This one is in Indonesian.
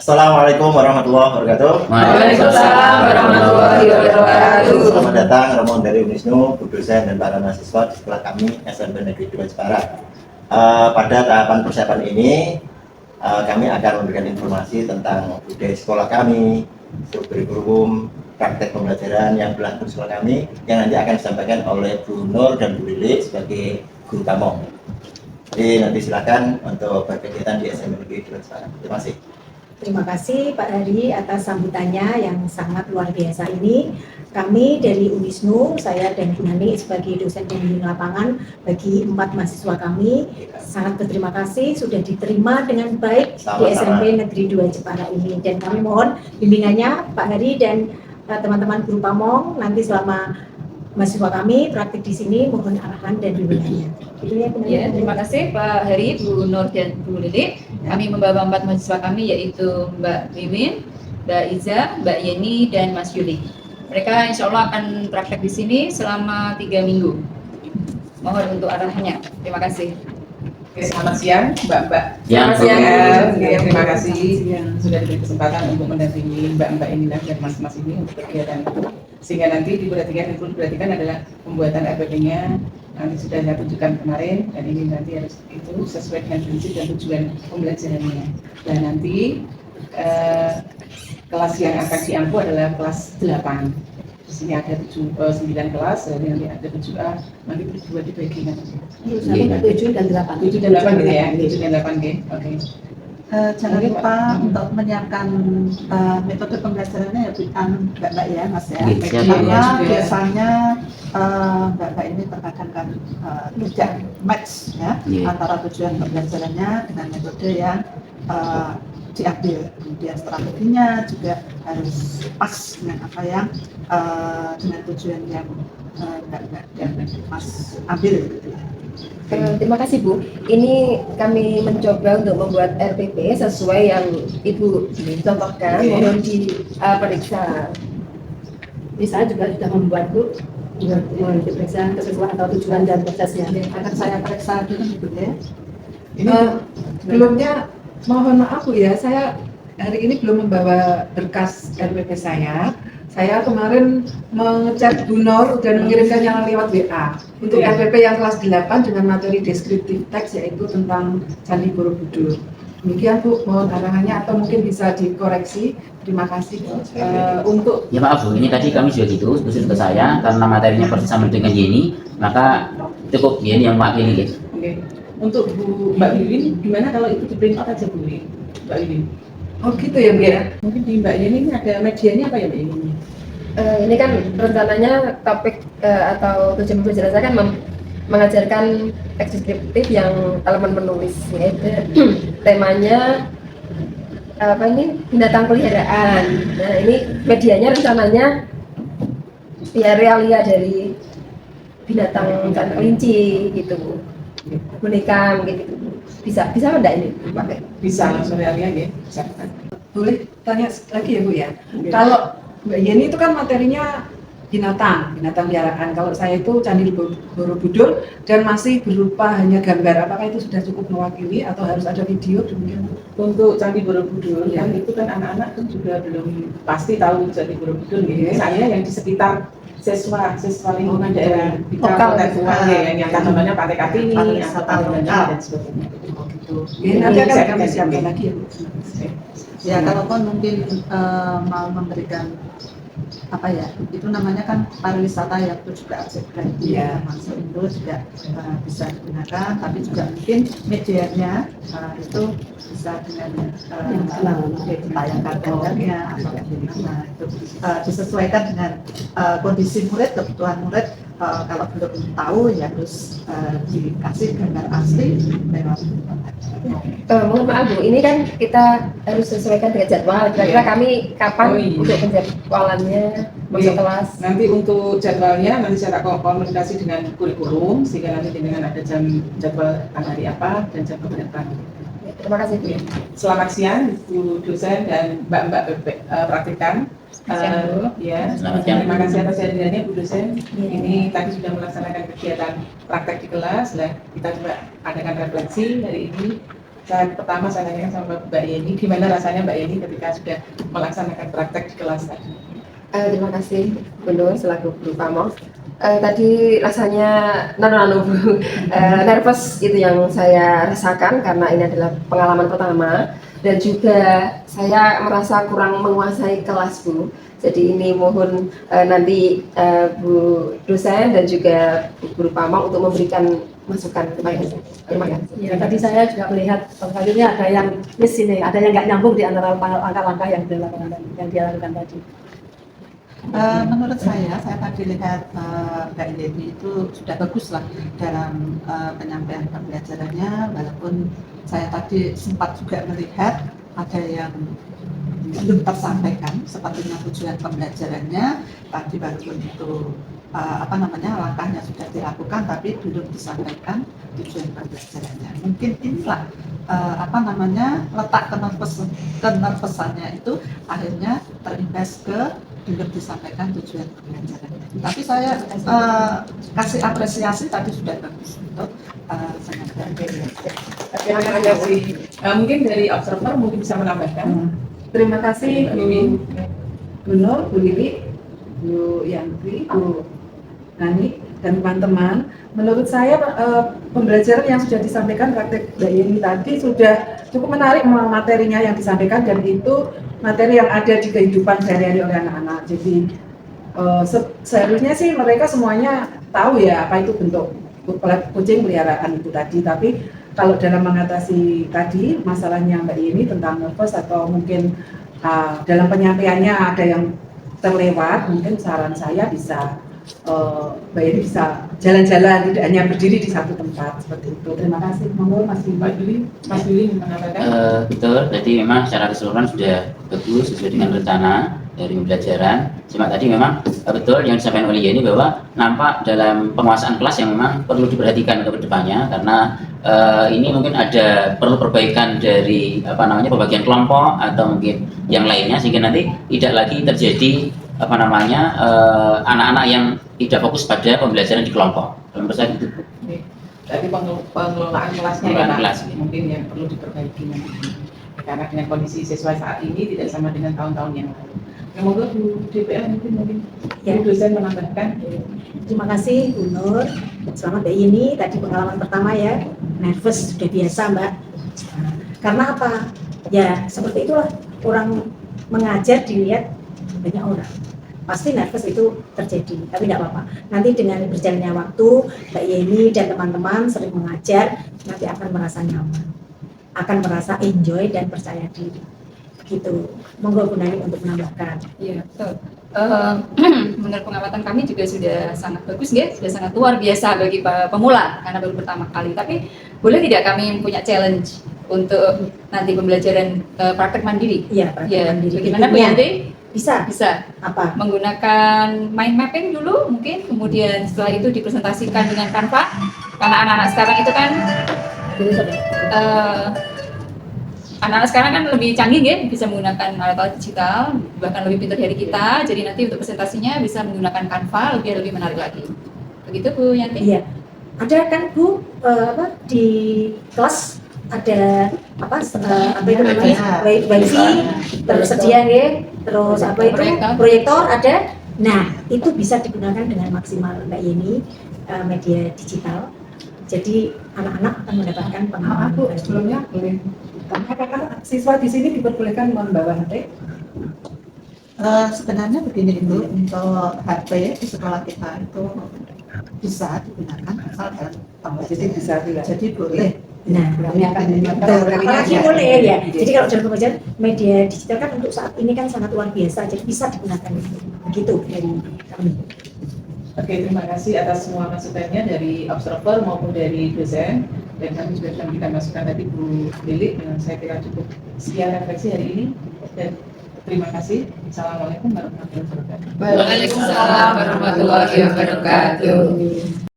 Assalamualaikum warahmatullahi wabarakatuh. Waalaikumsalam warahmatullahi wabarakatuh. Selamat datang rombongan dari Unisnu, Bu dosen dan para mahasiswa di sekolah kami SMP Negeri 2 Jepara. Pada tahapan persiapan ini, kami akan memberikan informasi tentang budaya sekolah kami, kurikulum, praktek pembelajaran yang berlaku di sekolah kami, yang nanti akan disampaikan oleh Bu Nur dan Bu Lili sebagai guru tamu. Jadi nanti silakan untuk berkegiatan di SMP Negeri 2 Jepara. Terima kasih. Terima kasih Pak Hari atas sambutannya yang sangat luar biasa ini. Kami dari Unisnu, saya dan Bu Nani sebagai dosen pembimbing lapangan bagi 4 mahasiswa kami, sangat berterima kasih sudah diterima dengan baik di SMP Negeri 2 Jepara ini. Dan kami mohon bimbingannya Pak Hari dan teman-teman guru pamong nanti selama mahasiswa kami praktik di sini, mohon arahan dan bimbingannya. Ya, terima kasih Pak Hari, Bu Nur dan Bu Lili. Kami membawa 4 mahasiswa kami yaitu Mbak Wiwin, Mbak Iza, Mbak Yeni, dan Mas Yuli. Mereka insya Allah akan praktek di sini selama 3 minggu. Mohon untuk arahannya. Terima kasih. Oke, selamat siang Mbak-mbak. Selamat siang. Terima kasih sudah diberi kesempatan untuk mendampingi Mbak-mbak ini dan mas-mas ini untuk kegiatan itu. Sehingga nanti diperhatikan adalah pembuatan RPP-nya nanti sudah saya tunjukkan kemarin, dan ini nanti harus itu sesuai dengan prinsip dan tujuan pembelajarannya. Dan nanti kelas yang akan diampu adalah kelas 8. Di sini ada 9 kelas, jadi nanti ada 7A, nanti berdua dibagi nanti. 7 dan 8. 7 dan 8 gitu ya, 7 dan 8 gitu. Oke. Jangan lupa untuk menyiapkan metode pembelajarannya ya Mbak ya Mas ya. Karena biasanya Mbak ini terkadang kan tidak match ya antara tujuan pembelajarannya dengan metode yang diambil. Kemudian strateginya juga harus pas dengan apa yang dengan tujuan yang Mbak Mas ambil gitu ya. Terima kasih Bu. Ini kami mencoba untuk membuat RPP sesuai yang Ibu contohkan. Mohon diperiksa. Saya juga sudah membuat Bu, mohon diperiksa kesesuaian atau tujuan dan prosesnya. Akan saya periksa dulu Bu ya. Ini sebelumnya mohon maaf Bu ya, saya hari ini belum membawa berkas RPP saya. Saya kemarin mengecek Bu Nur dan mengirimkannya lewat WA untuk RPP yang kelas 8 dengan materi deskriptif teks yaitu tentang Candi Borobudur. Demikian Bu, mohon arahannya atau mungkin bisa dikoreksi. Terima kasih untuk. Ya maaf Bu, ini tadi kami sudah gitu, khusus ke saya karena materinya persis sama dengan Yeni, maka cukup Yeni yang mewakili guys. Oke. Untuk Mbak Wiwin, gimana kalau itu di print out aja Bu Mbak Wiwin? Oh gitu ya Bu ya? Mungkin di Mbak Yeni ini ada medianya apa ya Mbak Yeni? Ini kan rencananya topik atau tujuan pembelajaran saya kan mengajarkan teks deskriptif yang elemen menulis, yaitu temanya apa ini binatang peliharaan. Nah ini medianya rencananya ya realia dari binatang dan kelinci gitu, boneka mungkin gitu. Bisa enggak ini pakai? Bisa langsung realia ya. Bisa. Boleh tanya lagi ya Bu ya? Kalau Mbak Yeni itu kan materinya binatang peliharaan. Kalau saya itu Candi Borobudur dan masih berupa hanya gambar. Apakah itu sudah cukup mewakili atau harus ada video demikian? Untuk Candi Borobudur kan itu kan anak-anak kan juga belum pasti tahu Candi Borobudur gitu. Saya yang di sekitar siswa lingkungan daerah di Kabupaten ya, yang contohnya Pantai Kartini, atau dan sebagainya. Oh gitu. Ya, nanti akan kami siapkan lagi ya Bu. Ya kalaupun mungkin mau memberikan apa ya, itu namanya kan pariwisata ya, itu juga ajakan masuk itu juga bisa digunakan, tapi juga mungkin medianya itu bisa dengan ditayangkan gambarnya atau bagaimana itu disesuaikan dengan kondisi murid, kebutuhan murid. Kalau belum tahu ya harus dikasih gambar asli lewat internet. Mohon maaf Bu, ini kan kita harus sesuaikan dengan jadwal. Kira-kira kami kapan untuk penjadwalannya masuk kelas? Nanti untuk jadwalnya nanti saya komunikasi dengan kurikulum sehingga nanti dengan ada jadwal hari apa dan jam berapa. Terima kasih Bu. Selamat siang Bu dosen dan Mbak praktikan. Ya, Selamat siang. terima kasih atas kehadirannya Bu dosen. Ini tadi sudah melaksanakan kegiatan praktek di kelas. Lah, kita coba adakan refleksi hari ini pertama saya tanyakan sama Mbak Yeni, gimana rasanya Mbak Yeni ketika sudah melaksanakan praktek di kelas tadi? Terima kasih Gubernur selaku Guru Pamong. Tadi rasanya nervous itu yang saya rasakan karena ini adalah pengalaman pertama dan juga saya merasa kurang menguasai kelas Bu. Jadi ini mohon nanti Bu dosen dan juga Bu Guru Pamong untuk memberikan masukan kepada saya. Terima kasih. Ya, tadi saya juga melihat akhirnya ada yang miss ini, ada yang nggak nyambung di antara langkah-langkah yang dia lakukan tadi. Menurut saya tadi lihat Mbak Yeni itu sudah bagus lah dalam penyampaian pembelajarannya, walaupun saya tadi sempat juga melihat ada yang belum tersampaikan sepertinya tujuan pembelajarannya tadi, walaupun itu langkahnya sudah dilakukan tapi belum disampaikan tujuan pembelajarannya. Mungkin inilah letak kenervesannya itu akhirnya terimbas ke belum disampaikan tujuan pembelajarannya. Tapi saya kasih apresiasi tadi sudah bagus untuk penyampaian. Terima kasih. Mungkin dari observer mungkin bisa menambahkan. Terima kasih Bu Nur, Bu Lili, Bu Yantri, Bu Nani, dan teman-teman. Menurut saya pembelajaran yang sudah disampaikan praktek Mbak Yeni tadi sudah cukup menarik materinya yang disampaikan, dan itu materi yang ada di kehidupan sehari-hari oleh anak-anak. Jadi seharusnya sih mereka semuanya tahu ya apa itu bentuk kucing peliharaan itu tadi. Tapi kalau dalam mengatasi tadi masalahnya Mbak Yeni tentang nervous atau mungkin dalam penyampaiannya ada yang terlewat, mungkin saran saya bisa Mbak Yeni bisa jalan-jalan, tidak hanya berdiri di satu tempat seperti itu. Terima kasih. Monggo Mas Yuli. Mas Yuli menambahkan. Betul, tadi memang secara keseluruhan sudah bagus sesuai dengan rencana dari pembelajaran. Cuma tadi memang betul yang disampaikan oleh Yeni bahwa nampak dalam penguasaan kelas yang memang perlu diperhatikan untuk kedepannya, karena ini mungkin ada perlu perbaikan dari pembagian kelompok atau mungkin yang lainnya, sehingga nanti tidak lagi terjadi anak-anak yang tidak fokus pada pembelajaran di kelompok. Menurut saya itu. Jadi pengelolaan kelasnya mungkin yang perlu diperbaiki nanti. Karena dengan kondisi siswa saat ini tidak sama dengan tahun-tahun yang lalu. Semoga Bu DPR mungkin Bu dosen menambahkan. Terima kasih Bu Nur. Selamat Mbak Yeni, tadi pengalaman pertama ya, nervous sudah biasa Mbak. Karena apa? Ya seperti itulah orang mengajar dilihat banyak orang. Pasti nervous itu terjadi, tapi tidak apa-apa. Nanti dengan berjalannya waktu, Mbak Yeni dan teman-teman sering mengajar, nanti akan merasa nyaman, akan merasa enjoy dan percaya diri. Begitu. Monggo Bu Nani untuk menambahkan. Iya, betul. Menurut pengamatan kami juga sudah sangat bagus ya, sudah sangat luar biasa bagi pemula karena baru pertama kali. Tapi boleh tidak kami punya challenge untuk nanti pembelajaran praktek mandiri? Iya, praktek mandiri. Bagaimana Bu Yanti? Bisa. Apa? Menggunakan mind mapping dulu mungkin, kemudian setelah itu dipresentasikan dengan Canva. Karena anak-anak sekarang itu kan anak-anak sekarang kan lebih canggih ya, bisa menggunakan alat-alat digital, bahkan lebih pintar dari kita. Jadi nanti untuk presentasinya bisa menggunakan Canva lebih menarik lagi. Begitu Bu Yanti? Iya. Ada kan Bu di kelas ada itu namanya wifi tersedia ya, terus proyektor ada. Nah itu bisa digunakan dengan maksimal Mbak Yeni, media digital. Jadi anak-anak akan mendapatkan pengalaman. Bu, sebelumnya boleh tanya, apakah siswa di sini diperbolehkan membawa HP? Sebenarnya begini Ibu, untuk HP di sekolah kita itu bisa digunakan asal dalam pembelajaran. Jadi boleh. Nah, kami akan apalagi boleh ya. Jadi kalau dalam pembelajaran media digital kan untuk saat ini kan sangat luar biasa, jadi bisa digunakan begitu dari kami. Oke, terima kasih atas semua masukannya dari observer maupun dari dosen, dan kami juga sudah memberikan masukan tadi Bu Lili. Saya kira cukup sekian refleksi hari ini, dan terima kasih. Assalamualaikum warahmatullahi wabarakatuh. Waalaikumsalam warahmatullahi wabarakatuh.